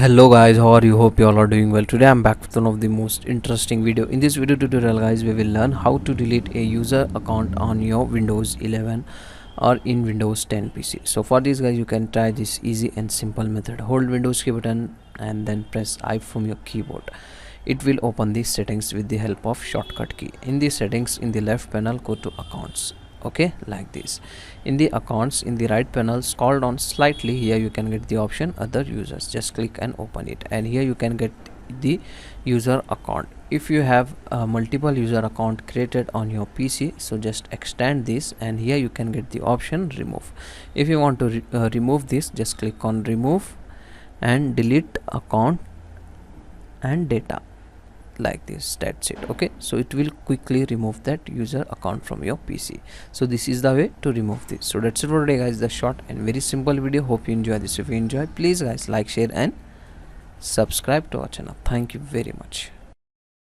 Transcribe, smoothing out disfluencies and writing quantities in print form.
Hello guys, how are you? Hope you all are doing well. Today I'm back with one of the most interesting video. In this video tutorial guys, we will learn how to delete a user account on your Windows 11 or in Windows 10 PC. So for this guys, you can try this easy and simple method. Hold Windows key button and then press I from your keyboard. It will open these settings with the help of shortcut key. In the settings, in the left panel, go to accounts. Okay, like this. In the accounts, in the right panel, scroll down slightly. Here you can get the option other users. Just click and open it, and here you can get the user account. If you have multiple user account created on your PC, so just extend this, and here you can get the option remove. If you want to remove this, just click on remove and delete account and data, like this. That's it. Okay, so it will quickly remove that user account from your PC. So this is the way to remove this. So that's it for today guys, the short and very simple video. Hope you enjoy this. If you enjoy, please guys like, share and subscribe to our channel. Thank you very much.